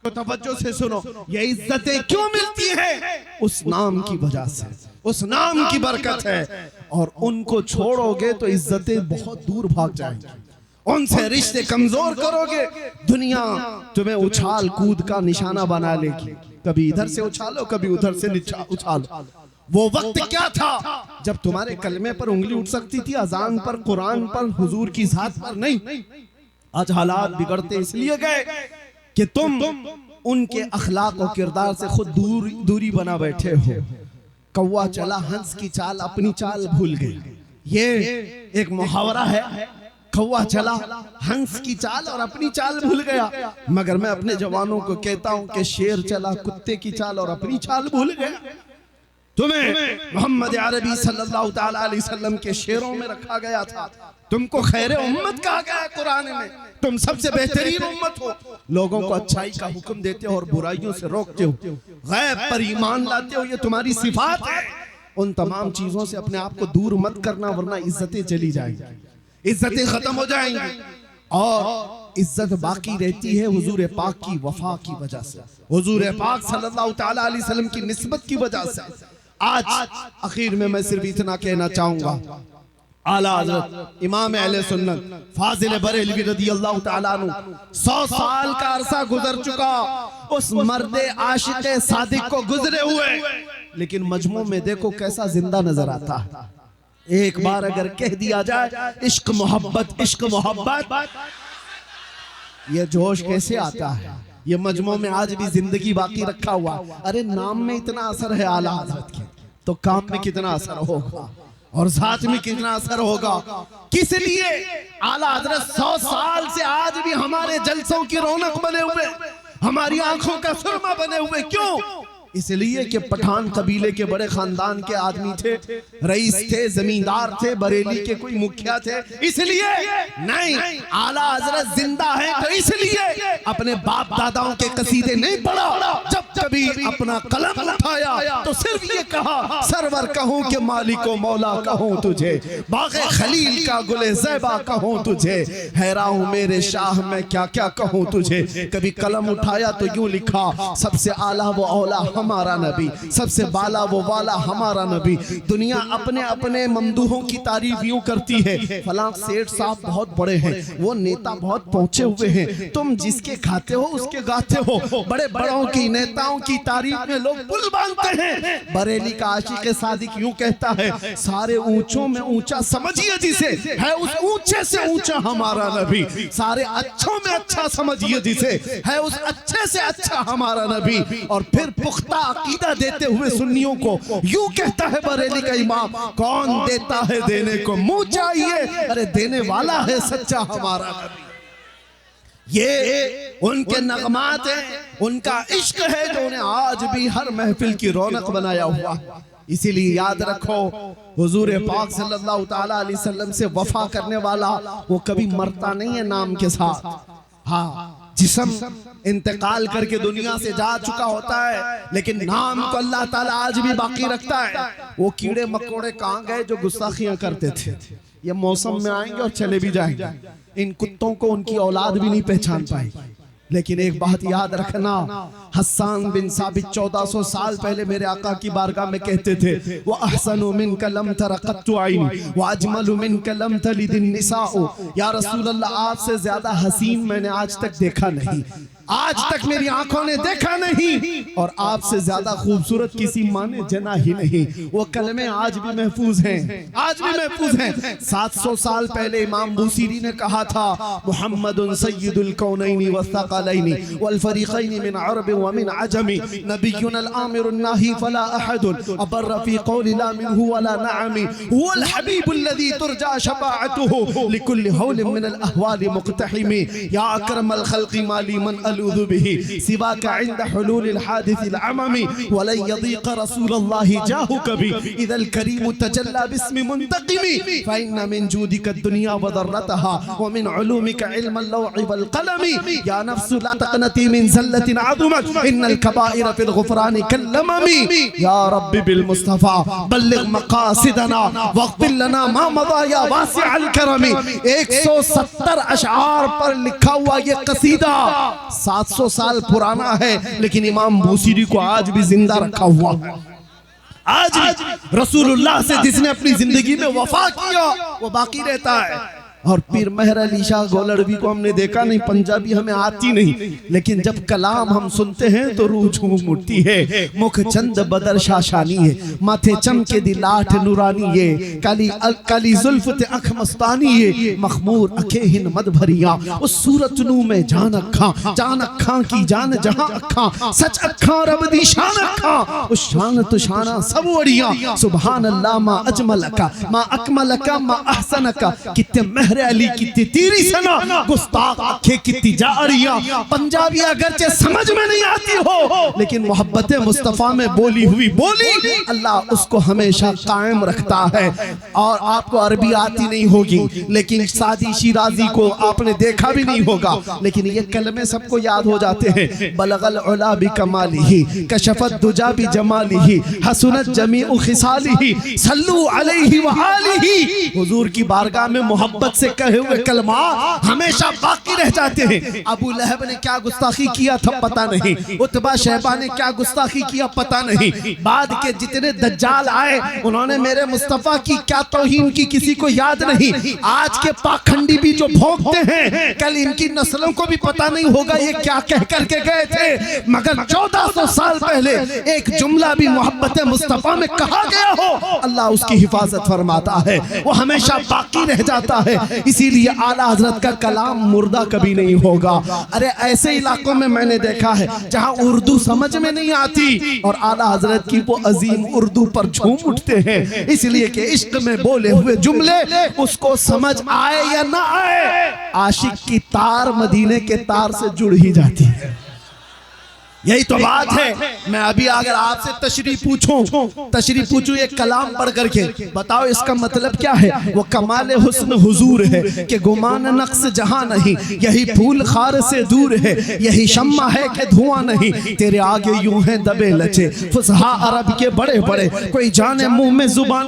तो तवज्जो से सुनो, ये इज्जतें क्यों मिलती हैं? उस नाम की वजह से, उस नाम की बरकत है। और उनको छोड़ोगे तो इज्जतें बहुत दूर भाग जाएंगी, उनसे रिश्ते कमजोर करोगे, दुनिया तुम्हें उछाल कूद का निशाना बना लेगी। कभी इधर से उछालो, कभी उधर से उछालो। वो वक्त क्या था जब तुम्हारे कलमे पर उंगली उठ सकती थी, अजान पर, कुरान पर, हुजूर की जात पर नहीं। आज हालात बिगड़ते इसलिए गए कि तुम उनके अखलाक और किरदार से खुद दूरी बना बैठे हो। कौवा चला हंस की चाल, अपनी चाल भूल गई। ये एक मुहावरा है, कौवा चला हंस की चाल और अपनी चाल भूल गया। मगर मैं अपने जवानों को कहता हूं कि शेर चला कुत्ते की चाल और अपनी चाल भूल गया। तुम्हें मोहम्मद अरबी सल्लल्लाहु ताला अलैहि वसल्लम के शेरों में रखा गया था, तुमको खैर उम्मत कहा गया है कुरान में, तुम सबसे बेहतरीन उम्मत हो। लोगों को अच्छाई का हुक्म देते हो और बुराइयों से रोकते हो, गैब पर ईमान लाते हो, ये तुम्हारी सिफात है। उन तमाम चीजों से अपने आप को दूर मत करना, वरना इज्जतें चली जाएंगी, इज्जतें खत्म हो जाएंगी। और इज्जत बाकी रहती है हुजूर पाक की वफा की वजह से, हुजूर पाक सल्लल्लाहु ताला अलैहि वसल्लम की निस्बत की वजह से। आज आखिर में मैं सिर्फ इतना कहना चाहूंगा, आला हज़रत इमाम अहले सुन्नत फाजिल बरेलवी रज़ियल्लाहु ताला अन्हु 100 साल का अरसा गुजर चुका उस मर्दे आशिक सादिक को गुजरे हुए, लेकिन मजमू में देखो कैसा जिंदा नजर आता है। एक बार अगर कह दिया जाए इश्क मोहब्बत, इश्क मोहब्बत, ये जोश कैसे आता है? ये मजमू में आज भी जिंदगी बाकी रखा हुआ। अरे नाम में इतना असर है आला हज़रत के, तो काम में कितना असर होगा और साथ में कितना असर होगा। किस लिए आला हज़रत 100 साल से आज भी हमारे जलसों की रौनक बने हुए, हमारी आंखों का सुरमा बने हुए? क्यों? इसलिए कि पठान कबीले के बड़े खानदान के आदमी थे, रईस थे, जमींदार थे, बरेली के कोई मुखिया थे। इसलिए नहीं, आला हज़रत जिंदा है तो इसलिए अपने बाप दादाओं के कसीदे नहीं पढ़ा, जब कभी अपना कलम उठाया तो सिर्फ ये कहा, सरवर कहूं कि मालिको मौला कहूं तुझे, बाग़े खलील का गुले ज़ैबा कहूं तुझे, हैरा हूं मेरे शाह मैं क्या क्या कहूं तुझे। कभी कलम उठाया तो यूं लिखा, सबसे आला वो औला हमारा नबी, सबसे बाला वो वाला हमारा नबी। दुनिया अपने अपने ममदूहों की तारीफ यूं करती है, फलां सेठ साहब बहुत बड़े हैं, वो नेता बहुत पहुंचे हुए हैं। तुम जिसके खाते हो उसके गाते हो। बड़े बड़ों की, नेताओं की तारीफ में लोग पुल बांधते हैं। बरेली का आशिक सादिक यूं कहता है, सारे ऊंचों में ऊंचा समझिए जिसे, है उस ऊंचे से ऊंचा हमारा नबी। सारे अच्छों में अच्छा समझिए जिसे, है उस अच्छे से अच्छा हमारा नबी। और फिर पुख्ता अकीदा देते हुए सुन्नियों को यूं कहता है बरेली का इमाम, कौन देता है देने को मुंह चाहिए, अरे देने वाला है सच्चा हमारा नबी। ये उनके नगमात हैं, उनका इश्क है जो उन्हें आज भी हर महफिल की रौनक बनाया हुआ। इसीलिए याद रखो, हुजूर पाक सल्लल्लाहु ताला अलैहि वसल्लम से वफा करने वाला वो कभी मरता नहीं है नाम के साथ। हाँ, जिस्म इंतकाल करके दुनिया से जा चुका होता है, लेकिन नाम को अल्लाह ताला आज भी बाकी रखता है। वो कीड़े मकोड़े कहाँ गए जो गुस्ताखियां करते थे? ये मौसम में आएंगे और चले भी जाएंगे। इन कुत्तों को उनकी औलाद भी नहीं पहचान पाएगी। लेकिन एक बात याद रखना, हस्सान बिन साबित 1400 साल पहले मेरे आका की बारगाह में कहते थे, वो अहसनु मिनका लम तरा क़त्तु ऐनी व अजमलु मिनका लम तलिदिन निसाउ। या रसूल अल्लाह, आपसे ज्यादा हसीन मैंने आज तक देखा नहीं, आज तक मेरी आंखों ने देखा नहीं, और आपसे ज्यादा खूबसूरत किसी माँ ने जना ही नहीं। वो कलमे आज भी महफूज हैं, आज भी महफूज हैं। 700 साल पहले इमाम बूसीरी ने कहा था, मुहम्मदुन सय्यिदुल कौनैनि वस्सक़लैनि वल फ़रीक़ैनि मिन अरब व मिन अजमी, नबियुन अल आमिरुन नाही फला अहदुन अबर फी क़ौलि ला मिनहु वला नअमी, हुवल हबीबुल लज़ी तुरजा शफ़ाअतुहु लिकुल्लि हौलिन मिन अल अहवालि मुक़तहिमी, या अकरमल ख़ल्क़ि माली मन अलूज़ु बिही सिवाका इंद हुलूलिल हादिसिल अममी, वलन यदीक़ रसूलल्लाहि जाहु कभी इदल करीम तजल्ला बिस्मि मुंतक़िमी, फ़इन्न मिन जूदिका दुनिया व दर्रतहा व मिन उलूमिका इल्मल लौहि वल क़लमी, या नफ्सु ला तक़नती मिन ज़ल्लतिन अज़मत इन्नल कबाइर फ़िल ग़ुफ़रानि कल्लममी, या रब्बी बिल मुस्तफ़ा बल्लिग़ मक़ासिदना वग़फ़िर लना मा मज़ा या वासिअल करमी। 170 अशआर पर लिखा हुआ ये क़सीदा 700 साल पुराना है, लेकिन इमाम बूसीरी को आज भी जिंदा रखा हुआ है। आज रसूलुल्लाह से जिसने अपनी जिंदगी में वफा किया वो बाकी रहता है। और पीर मेहर अली शाह गोलड़वी को हमने देखा नहीं, पंजाबी हमें आती नहीं, लेकिन जब कलाम हम सुनते हैं तो रूह झूम उठती है। मुख चंद बदर शाशानी है, माथे चमके दी लाठ नूरानी है, काली काली जुल्फ ते अख मस्तानी है, मखमूर अखे हिन मद भरिया, उस सूरत नू में जान अखा की जान जहां अखा, सच अखा रब दी शान अखा, उस शान तो शाना सब वड़िया, सुभान अल्लाह मा अजमलका मा अकमलका मा अहसनका, कितने अली कितनी तेरी सना, गुस्ताख आंखें कितनी जारिया। पंजाबी अगरचे समझ में नहीं आती हो, लेकिन मोहब्बत मुस्तफा में बोली हुई बोली अल्लाह उसको हमेशा कायम रखता है। और आपको अरबी आती नहीं होगी, लेकिन सादी शिराजी को आपने देखा भी नहीं होगा, लेकिन ये कलमे सबको याद हो जाते हैं। बलगल उला बि कमालिही, कशफत दुजा बि जमालिही, हसनत जमीउ खिसालिही, सल्लू अलैहि व आलिही। हुजूर की बारगाह में मोहब्बत से कहे हुए कलमा हमेशा बाकी रह जाते हैं। अबू लहब ने क्या गुस्ताखी किया था पता नहीं, उतबा शहबा ने क्या गुस्ताखी किया पता नहीं, बाद के जितने दज्जाल आए उन्होंने मेरे मुस्तफा की क्या तौहीन की किसी को याद नहीं। आज के पाखंडी भी जो भोंकते हैं, कल इनकी नस्लों को भी पता नहीं होगा ये क्या कह करके गए थे, मगर 1400 साल पहले एक जुमला भी मोहब्बत मुस्तफा में कहा गया हो, अल्लाह उसकी हिफाजत फरमाता है, वो हमेशा बाकी रह जाता है। इसीलिए आला हजरत का कलाम मुर्दा कभी नहीं होगा। अरे ऐसे इलाकों में मैंने देखा है जहां उर्दू समझ में नहीं आती और आला हजरत की वो अजीम उर्दू पर झूम उठते हैं, इसलिए कि इश्क में बोले हुए जुमले उसको समझ आए या ना आए, आशिक की तार मदीने के तार से जुड़ ही जाती है। यही तो बात है। मैं अभी अगर आपसे तशरीह पूछूं एक कलाम पढ़ करके बताओ इसका मतलब क्या है, वो कमाल हुस्न हुजूर है कि गुमान नक्स जहां नहीं, यही फूल खार से दूर है, यही शम्मा है कि धुआं नहीं, तेरे आगे यूं है दबे लचे फुसहा अरब के बड़े बड़े, कोई जाने मुंह में जुबान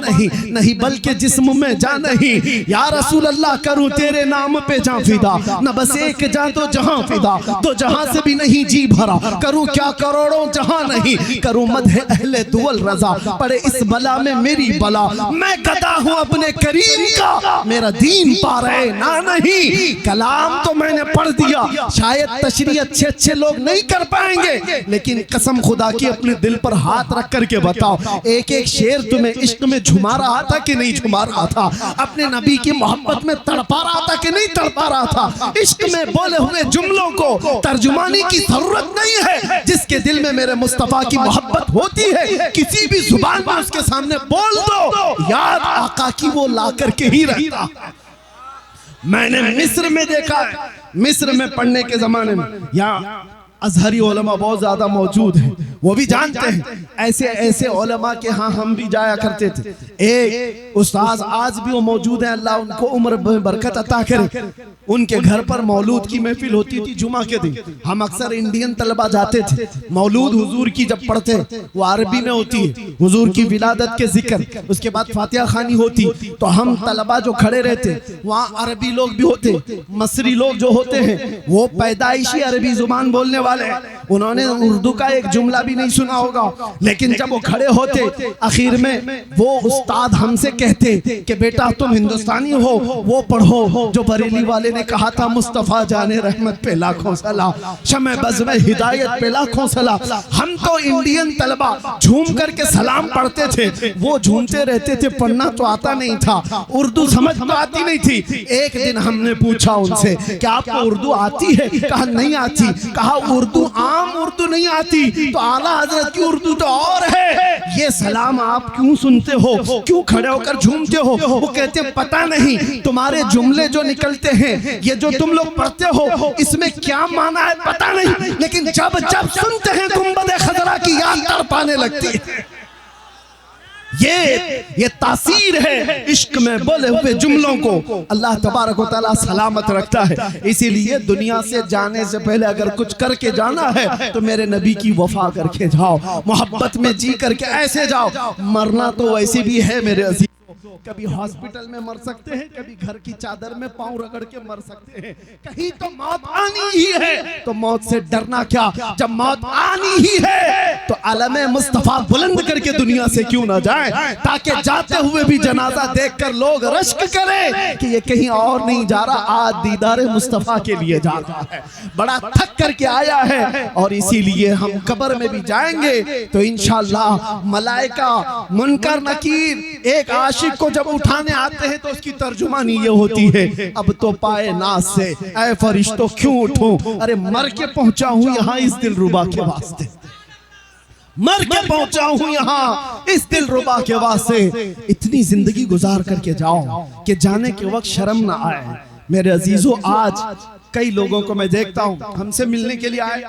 नहीं बल्कि जिस्म में जा नहीं। या रसूल अल्लाह करूं तेरे नाम पे जा फिदा, न बस एक जा तो जहां फिदा, तो जहां से भी नहीं जी भरा, करूं क्या करोड़ों जहां नहीं, करूं मदह अहले दुवल रजा, पड़े इस बला में मेरी बला, मैं गदा हूं अपने करीम का, मेरा दीन पा रहे ना नहीं। कलाम तो मैंने पढ़ दिया, शायद तशरीह अच्छे लोग नहीं कर पाएंगे, लेकिन कसम खुदा की अपने दिल पर हाथ रख करके बताओ, एक एक शेर तुम्हें इश्क में झुमा रहा था कि नहीं झुमा रहा था, अपने नबी की मोहब्बत में तड़पा रहा था कि नहीं तड़पा रहा था। इश्क में बोले हुए जुमलों को तर्जुमानी की जरूरत नहीं है, जिसके दिल में मेरे मुस्तफा की मोहब्बत होती है किसी भी जुबान में उसके सामने बोल दो, याद आका की वो ला करके ही रहता। मैंने मिस्र में देखा है, मिस्र में पढ़ने के जमाने में यहाँ अजहरी उलमा बहुत ज्यादा मौजूद हैं, वो भी जानते हैं ऐसे ऐसे उलमा के यहाँ हम भी जाया करते थे। एक उस्ताद आज भी वो मौजूद हैं, अल्लाह उनको उम्र बरकत अता करे। उनके घर पर मौलूद की महफिल होती थी जुमा के दिन, हम अक्सर इंडियन तलबा जाते थे। मौलूद हुजूर की जब पढ़ते वो अरबी में होती है, हुजूर की विलादत के जिक्र, उसके बाद फातिहा खानी होती, तो हम तलबा जो खड़े रहते वहाँ अरबी लोग भी होते, मसरी लोग जो होते हैं वो पैदाइशी अरबी जुबान बोलने वाले, उन्होंने उर्दू का एक जुमला भी नहीं सुना होगा, लेकिन जब वो खड़े होते आखिर में वो उस्ताद हमसे कहते कि बेटा तुम हिंदुस्तानी हो, वो पढ़ो जो बरेली वाले ने कहा था, मुस्तफा जाने रहमत पे लाखों सलाम, शमे बज़्म हिदायत पे लाखों सलाम। हम तो इंडियन तलबा झूम करके सलाम पढ़ते थे, वो झूमते रहते थे, पढ़ना तो आता नहीं था, उर्दू समझ तो आती नहीं थी। एक दिन हमने पूछा उनसे कि आपको उर्दू आती है? कहा नहीं आती। कहा उर्दू आम उर्दू नहीं आती तो आला हजरत की उर्दू तो और है, ये सलाम आप क्यों सुनते हो, क्यों खड़े होकर झूमते हो? वो कहते पता नहीं, तुम्हारे जुमले जो निकलते हैं, ये जो तुम लोग पढ़ते हो, इसमें क्या माना है पता नहीं, लेकिन जब जब सुनते हैं गुंबद खजरा की याद तड़पाने लगती है। ये तासीर है इश्क में बोले हुए जुमलों को अल्लाह तबारक व तआला सलामत रखता है। इसीलिए दुनिया से जाने से पहले अगर कुछ करके जाना है तो मेरे नबी की वफा करके जाओ, मोहब्बत में जी करके ऐसे जाओ, मरना तो वैसे भी है मेरे अजीज। कभी हॉस्पिटल में मर सकते हैं, कभी घर की चादर में पांव रगड़ के मर सकते हैं। कहीं तो मौत आनी ही है, तो मौत से डरना क्या? जब मौत आनी ही है तो आलमे मुस्तफा बुलंद करके दुनिया से क्यों ना जाए, ताकि जाते हुए भी जनाजा देखकर लोग रश्क करें कि ये कहीं और नहीं जा रहा, आज दीदारे मुस्तफा के लिए जा रहा है, बड़ा थक करके आया है। और इसीलिए हम कब्र में भी जाएंगे तो इंशाअल्लाह मलाइका मुनकर नकीर एक आशिक को जब उठाने आते हैं तो उसकी तर्जुमानी ये होती है, अब तो पाए नाज से ऐ फरिश्तों क्यों उठूं, अरे मर के पहुंचा हूं यहाँ इस दिलरुबा के वास्ते, मर के पहुंचा हूं यहाँ इस दिलरुबा के वास्ते। इतनी जिंदगी गुजार करके जाओ कि जाने के वक्त शर्म ना आए। मेरे अजीजों, आज कई लोगों को मैं देखता हूं, हमसे मिलने के लिए आए,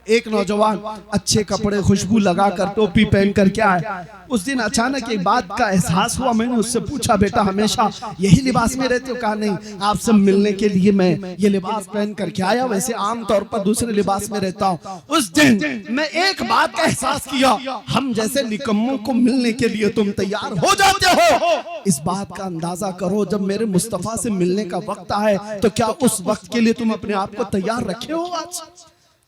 एक नौजवान अच्छे कपड़े खुशबू लगाकर टोपी पहन कर के आए। उस दिन अचानक एक बात का एहसास हुआ, मैंने उससे पूछा, बेटा हमेशा यही लिबास में रहते हो? कहा नहीं, आपसे मिलने के लिए मैं ये लिबास पहन करके आया, वैसे आम तौर पर दूसरे लिबास में रहता हूँ। उस दिन मैं एक बात का एहसास किया, हम जैसे निकम्मों को मिलने के लिए तुम तैयार हो जाते हो। इस बात का अंदाजा करो, जब मेरे मुस्तफा से मिलने का वक्त आए तो क्या उस वक्त के लिए तुम अपने आप को तैयार रखे हो आज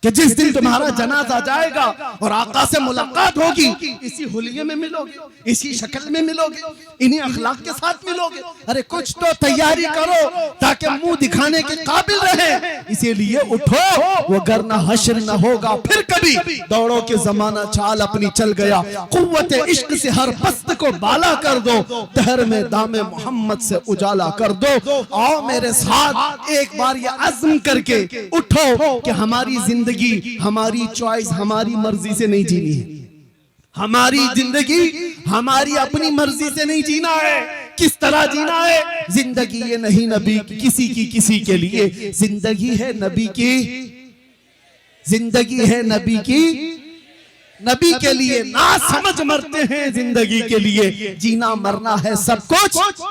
कि जिस दिन तुम्हारा जनाजा जाएगा और आका से मुलाकात होगी, इसी हुलिये में मिलोगे, इसी शक्ल में मिलोगे, इन्हीं अखलाक के साथ मिलोगे। अरे कुछ तो तैयारी करो ताकि मुंह दिखाने के काबिल रहे। इसीलिए उठो, वो गरना हश्र न होगा फिर कभी, दौड़ो के जमाना चाल अपनी चल गया, कुव्वत इश्क से हर पस्त को बाला कर दो, दहर में दामे मोहम्मद से उजाला कर दो। आओ मेरे साथ एक बार ये अज़्म करके उठो कि हमारी जिंदगी, हमारी चॉइस, हमारी मर्जी से नहीं जीनी है। हमारी जिंदगी हमारी अपनी मर्जी से नहीं जीना है। किस तरह जीना है? जिंदगी ये नहीं नबी की किसी की किसी के लिए, जिंदगी है नबी की, जिंदगी है नबी की, नबी के लिए। ना समझ मरते हैं जिंदगी के लिए, जीना मरना है सब कुछ।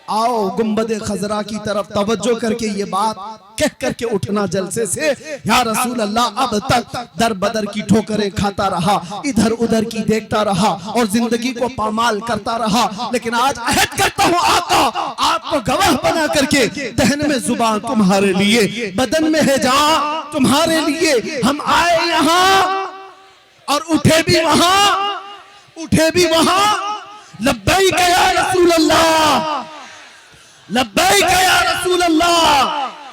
आओ गुंबदे खजरा की तरफ तवज्जो करके ये बात कह करके उठना जलसे से, या रसूल अल्लाह, अब तक दर बदर की ठोकरें खाता रहा, इधर उधर की देखता रहा और जिंदगी को पामाल करता रहा, लेकिन आज अहद करता हूँ आका, आपको गवाह बना करके, दहन में जुबान तुम्हारे लिए, बदन में है जान तुम्हारे लिए। हम आए यहाँ और उठे भी वहां, उठे भी वहां। लब्बैक या रसूल अल्लाह, लब्बैक या रसूल अल्लाह।